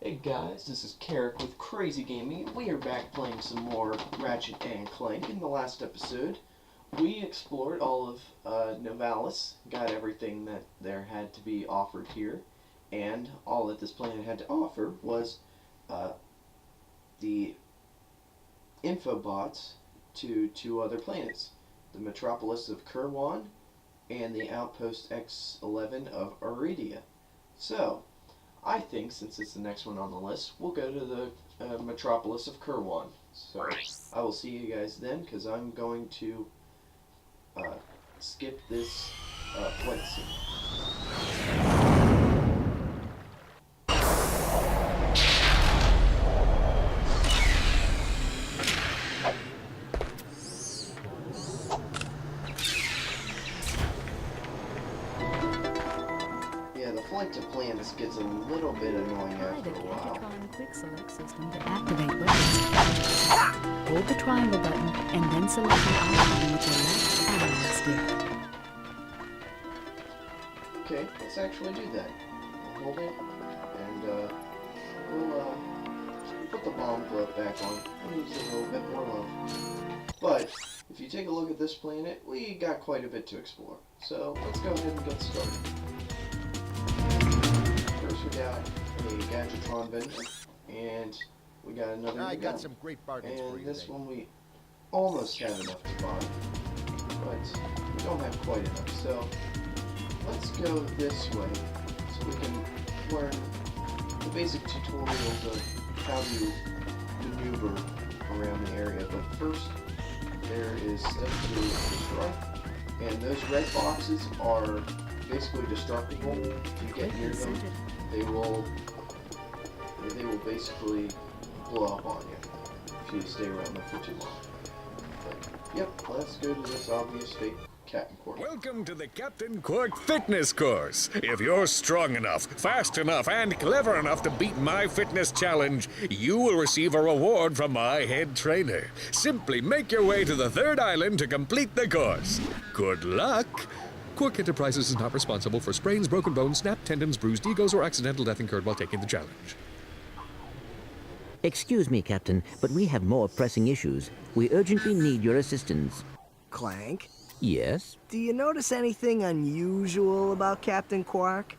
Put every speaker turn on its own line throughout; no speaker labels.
Hey guys, this is Kerwan with Crazy Gaming. We are back playing some more Ratchet and Clank. In the last episode, we explored all of Novalis, got everything that there had to be offered here, and all that this planet had to offer was the infobots to two other planets, the metropolis of Kerwan and the outpost X11 of Iridia. So, I think, since it's the next one on the list, we'll go to the metropolis of Kerwan. So, I will see you guys then, because I'm going to skip this flight scene. To plan this gets a little bit annoying after a while.
Quick select system to activate weapons. Hold the triangle button and then select the icon with your left analog stick.
Okay, let's actually do that. We'll hold it and we'll put the bomb glove back on. We'll use a little bit more love. But if you take a look at this planet, we got quite a bit to explore. So let's go ahead and get started. First we got a Gadgetron vendor, and we got another
I got some great bargains for you.
And this one we almost have enough to buy, but we don't have quite enough. So let's go this way so we can learn the basic tutorials of how to maneuver around the area. But first, there is stuff to destroy, and those red boxes are basically destructible. If you get near them, they will basically blow up on you if you stay around them for too long. But, yep, let's go to this obvious fake Captain Quark.
Welcome to the Captain Quark Fitness Course. If you're strong enough, fast enough, and clever enough to beat my fitness challenge, you will receive a reward from my head trainer. Simply make your way to the third island to complete the course. Good luck! Quark Enterprises is not responsible for sprains, broken bones, snapped tendons, bruised egos, or accidental death incurred while taking the challenge.
Excuse me, Captain, but we have more pressing issues. We urgently need your assistance.
Clank?
Yes?
Do you notice anything unusual about Captain Quark?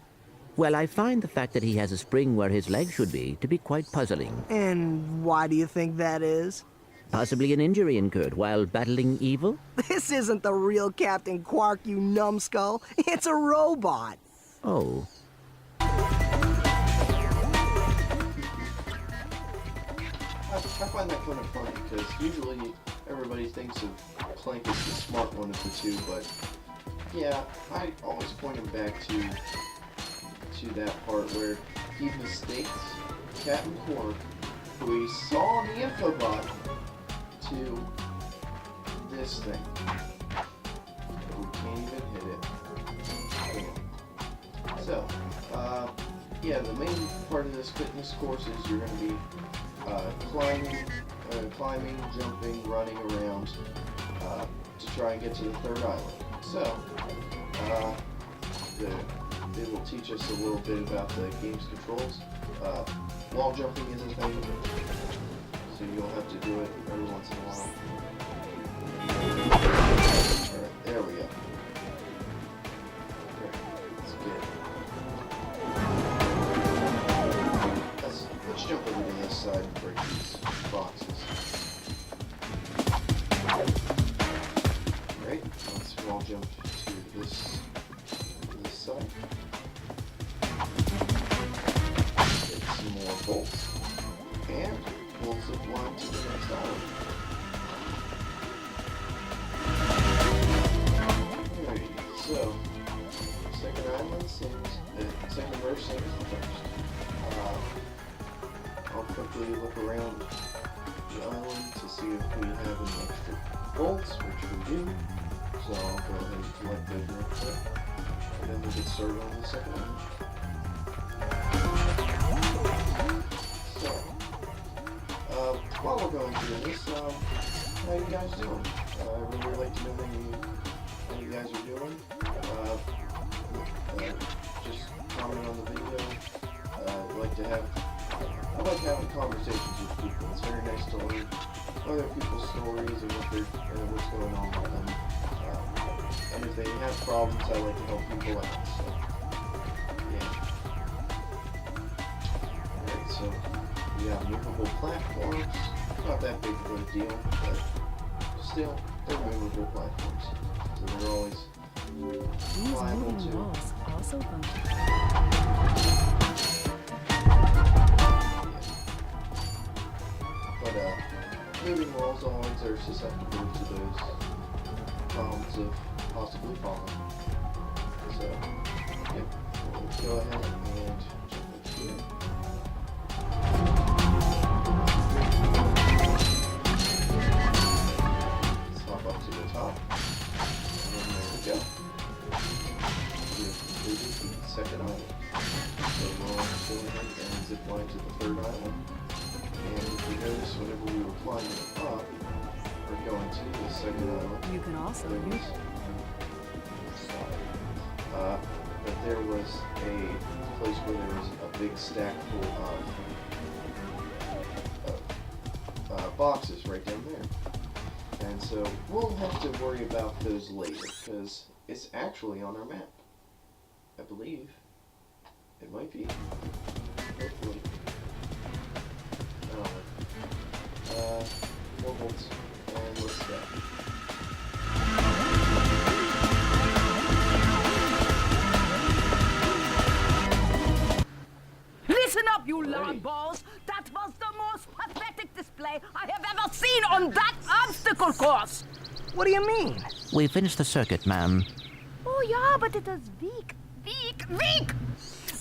Well, I find the fact that he has a spring where his leg should be to be quite puzzling.
And why do you think that is?
Possibly an injury incurred while battling evil?
This isn't the real Captain Quark, you numbskull. It's a robot.
Oh.
I find that kind of funny, because usually everybody thinks of Clank as the smart one of the two, but yeah, I always point him back to that part where he mistakes Captain Quark, who he saw on the infobot, to this thing. We can't even hit it. So, yeah, the main part of this fitness course is you're going to be climbing, jumping, running around to try and get to the third island. So, they will teach us a little bit about the game's controls. Wall jumping is a thing, so you'll have to do it every once in a while. Alright, there we go. Okay, let's jump over to this side and break these boxes. Alright, let's wall jump to this side. Get some more bolts. And we'll zip line to the next island. Alright, so second island seems second verse, same as the first. I'll quickly look around the island to see if we have any extra bolts, which we do. So I'll go ahead and collect those real quick. And then we'll get started on the second island. While we're going through this, how you guys doing? I really like to know how you guys are doing. Just comment on the video. I'd like to have I like having conversations with people. It's very nice to learn other people's stories and what's going on with them. And if they have problems, I like to help people out. So, yeah. Alright, so we have movable platforms. Not that big of a deal, but still, they're movable platforms. So they're always
These
pliable
moving
too.
walls also function.
But moving walls always are susceptible to those problems of possibly falling. So, yep, we'll go ahead and jump into it. Let's hop up to the top. And there we go. We've completed the second island. So we'll go ahead and zip line to the third island. And if you notice, whenever we were flying up, or going to the second island,
You can also
there
use
was, but there was a place where there was a big stack full of boxes right down there. And so we'll have to worry about those later, because it's actually on our map. I believe. It might be. Hopefully. I don't know. 4 volts, and let's go.
Listen up, you
Alrighty.
loud balls! That was the most pathetic display I have ever seen on that obstacle course!
What do you mean?
We finished the circuit, ma'am.
Oh yeah, but it is weak, weak!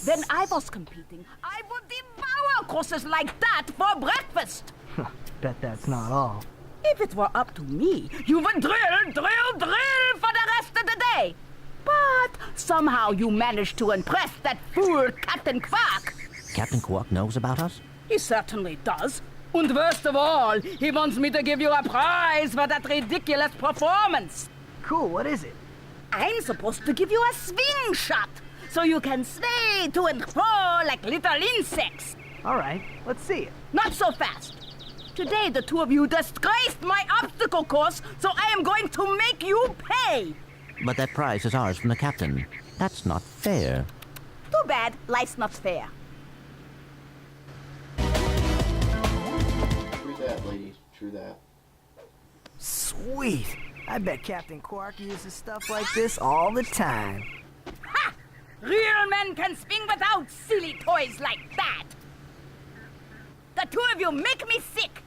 When I was competing, I would devour courses like that for breakfast!
Bet that's not all.
If it were up to me, you would drill for the rest of the day! But somehow you managed to impress that fool Captain Quark!
Captain Quark knows about us?
He certainly does. And worst of all, he wants me to give you a prize for that ridiculous performance.
Cool, what is it?
I'm supposed to give you a swing shot, so you can sway to and fro like little insects.
All right, let's see it.
Not so fast. Today, the two of you disgraced my obstacle course, so I am going to make you pay.
But that prize is ours from the captain. That's not fair.
Too bad, life's not fair.
True that, lady. True that.
Sweet. I bet Captain Quark uses stuff like this all the time.
Ha! Real men can swing without silly toys like that. The two of you make me sick.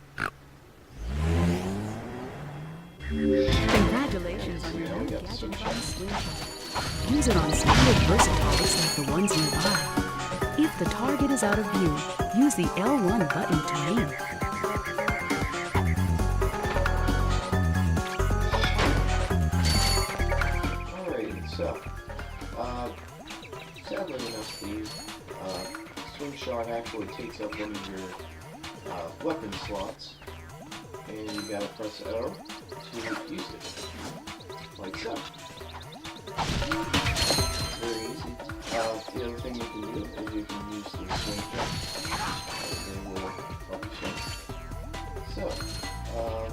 Congratulations on your new gadget on swing shot. Use it on standard versatile targets like the ones nearby. If the target is out of view, use the L1 button to aim.
Alright, so, sadly enough, the swing shot actually takes up one of your weapon slots, and you gotta press O to use it, like so. Very easy. The other thing you can do is you can use the swing jump, and will help you swing. So,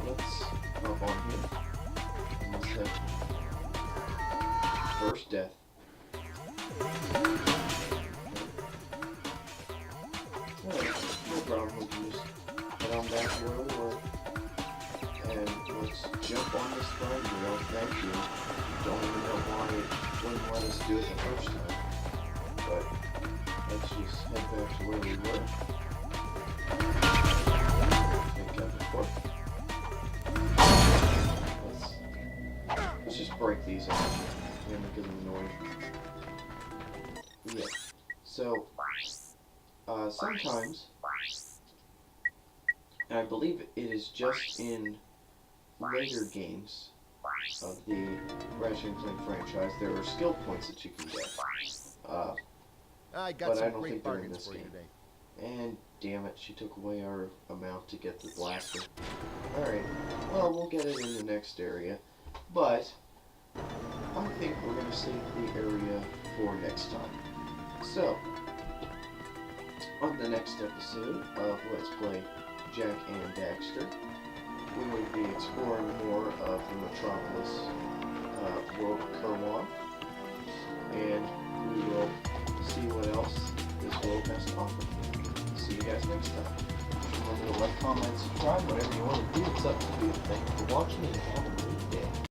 let's hop on here, and let's hit first death. Alright, no problem, we can just head on back here over, and let's jump on this phone wheel. Thank you. Don't even know why it wouldn't let us do it the first time. But let's just head back to where we were. Take out the cork. Let's just break these off. Yeah, because I'm annoyed. Yeah. So, sometimes, and I believe it is just in later games of the Ratchet and Clank franchise, there are skill points that you can get.
I got
But I
some
don't
great
think they're in
bargains
this
for you
game.
today.
And damn it, she took away our amount to get the blaster. Alright, well, we'll get it in the next area. But I think we're going to save the area for next time. So, On the next episode of Let's Play Jack and Daxter, we will be exploring more of the Metropolis world of Kerwan, and we will see what else this world has to offer. See you guys next time.
Remember to like, comment, subscribe, whatever you want to do. It's up to you. Thank you for watching and have a great day.